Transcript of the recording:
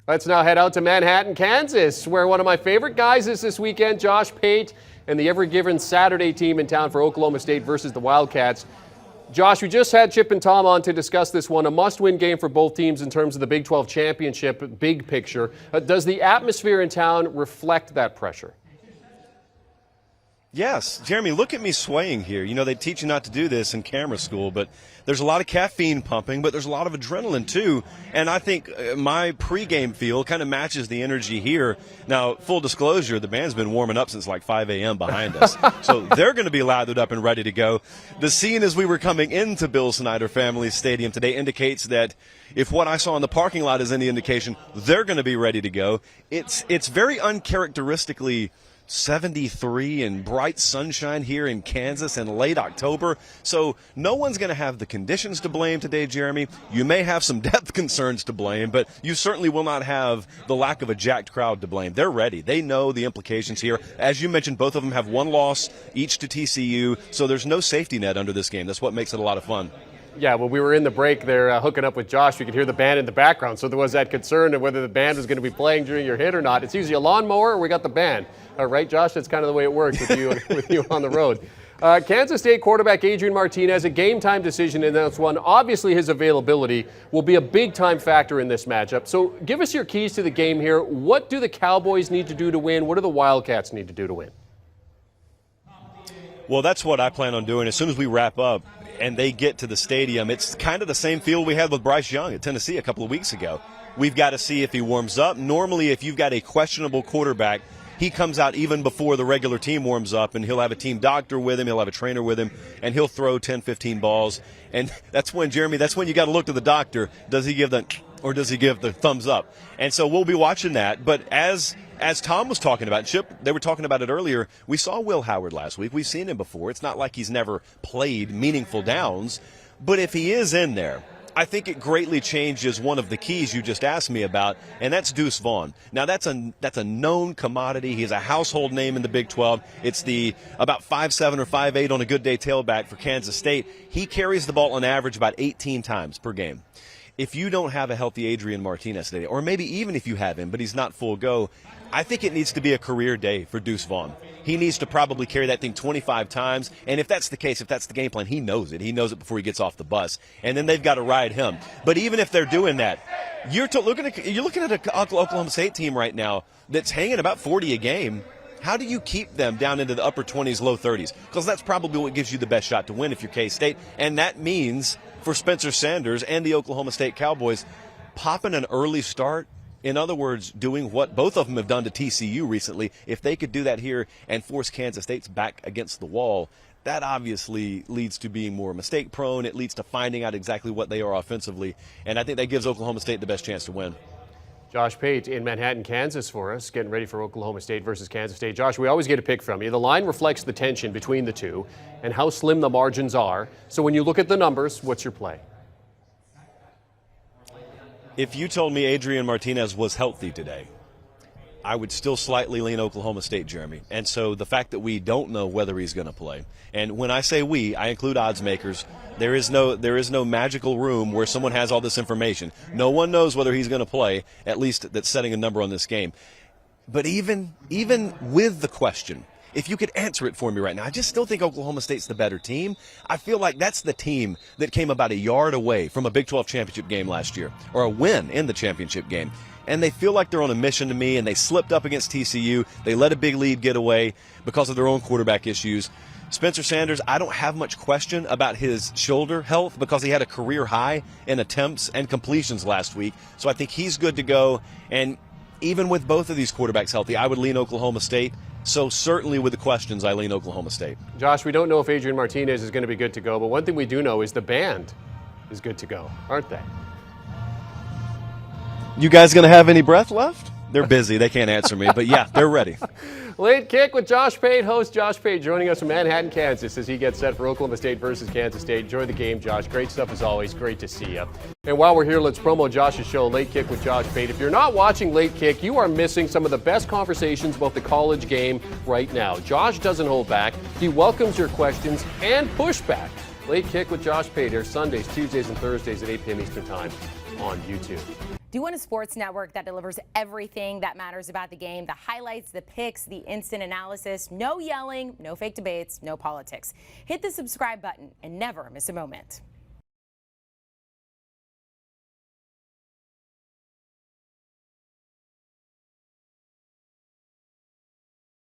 Let's now head out to Manhattan, Kansas, where one of my favorite guys is this weekend, Josh Pate, and the Every Given Saturday team in town for Oklahoma State versus the Wildcats. Josh, we just had Chip and Tom on to discuss this one, a must-win game for both teams in terms of the Big 12 championship, big picture. Does the atmosphere in town reflect that pressure? Yes. Jeremy, look at me swaying here. You know, they teach you not to do this in camera school, but there's a lot of caffeine pumping, but there's a lot of adrenaline too. And I think my pregame feel kind of matches the energy here. Now, full disclosure, the band's been warming up since like 5 a.m. behind us. So they're going to be lathered up and ready to go. The scene as we were coming into Bill Snyder Family Stadium today indicates that if what I saw in the parking lot is any indication, they're going to be ready to go. It's very uncharacteristically 73 and bright sunshine here in Kansas in late October. So no one's going to have the conditions to blame today, Jeremy. You may have some depth concerns to blame, but you certainly will not have the lack of a jacked crowd to blame. They're ready. They know the implications here. As you mentioned, both of them have one loss each to TCU, so there's no safety net under this game. That's what makes it a lot of fun. Yeah, well, we were in the break there hooking up with Josh. We could hear the band in the background, so there was that concern of whether the band was going to be playing during your hit or not. It's usually a lawnmower or we got the band. All right, Josh, that's kind of the way it works with you with you on the road. Kansas State quarterback Adrian Martinez, a game-time decision in this one. Obviously, his availability will be a big-time factor in this matchup. So give us your keys to the game here. What do the Cowboys need to do to win? What do the Wildcats need to do to win? Well, that's what I plan on doing as soon as we wrap up and they get to the stadium. It's kind of the same feel we had with Bryce Young at Tennessee a couple of weeks ago. We've got to see if he warms up. Normally, if you've got a questionable quarterback, he comes out even before the regular team warms up, and he'll have a team doctor with him, he'll have a trainer with him, and he'll throw 10, 15 balls. And that's when, Jeremy, that's when you got to look to the doctor. Does he give the or does he give the thumbs up? And so we'll be watching that. But as Tom was talking about, Chip, they were talking about it earlier, we saw Will Howard last week. We've seen him before. It's not like he's never played meaningful downs. But if he is in there, I think it greatly changes one of the keys you just asked me about, and that's Deuce Vaughn. Now, that's a known commodity. He's a household name in the Big 12. It's the about 5'7" or 5'8" on a good day tailback for Kansas State. He carries the ball on average about 18 times per game. If you don't have a healthy Adrian Martinez today, or maybe even if you have him, but he's not full go, I think it needs to be a career day for Deuce Vaughn. He needs to probably carry that thing 25 times, and if that's the case, if that's the game plan, he knows it. He knows it before he gets off the bus, and then they've got to ride him. But even if they're doing that, you're looking at an Oklahoma State team right now that's hanging about 40 a game. How do you keep them down into the upper 20s, low 30s? Because that's probably what gives you the best shot to win if you're K-State, and that means for Spencer Sanders and the Oklahoma State Cowboys, popping an early start. In other words, doing what both of them have done to TCU recently, if they could do that here and force Kansas State's back against the wall, that obviously leads to being more mistake-prone. It leads to finding out exactly what they are offensively, and I think that gives Oklahoma State the best chance to win. Josh Pate in Manhattan, Kansas for us, getting ready for Oklahoma State versus Kansas State. Josh, we always get a pick from you. The line reflects the tension between the two and how slim the margins are. So when you look at the numbers, what's your play? If you told me Adrian Martinez was healthy today, I would still slightly lean Oklahoma State, Jeremy. And so the fact that we don't know whether he's going to play, and when I say we, I include odds makers. There is no magical room where someone has all this information. No one knows whether he's going to play, at least that's setting a number on this game. But even with the question, if you could answer it for me right now, I just still think Oklahoma State's the better team. I feel like that's the team that came about a yard away from a Big 12 championship game last year, or a win in the championship game. And they feel like they're on a mission to me, and they slipped up against TCU. They let a big lead get away because of their own quarterback issues. Spencer Sanders, I don't have much question about his shoulder health because he had a career high in attempts and completions last week. So I think he's good to go. And even with both of these quarterbacks healthy, I would lean Oklahoma State. So certainly with the questions, I lean Oklahoma State. Josh, we don't know if Adrian Martinez is going to be good to go, but one thing we do know is the band is good to go, aren't they? You guys going to have any breath left? They're busy. They can't answer me. But, yeah, they're ready. Late Kick with Josh Pate, host Josh Pate, joining us from Manhattan, Kansas, as he gets set for Oklahoma State versus Kansas State. Enjoy the game, Josh. Great stuff as always. Great to see you. And while we're here, let's promo Josh's show, Late Kick with Josh Pate. If you're not watching Late Kick, you are missing some of the best conversations about the college game right now. Josh doesn't hold back. He welcomes your questions and pushback. Late Kick with Josh Pate airs Sundays, Tuesdays, and Thursdays at 8 p.m. Eastern Time on YouTube. Do you want a sports network that delivers everything that matters about the game? The highlights, the picks, the instant analysis, no yelling, no fake debates, no politics. Hit the subscribe button and never miss a moment.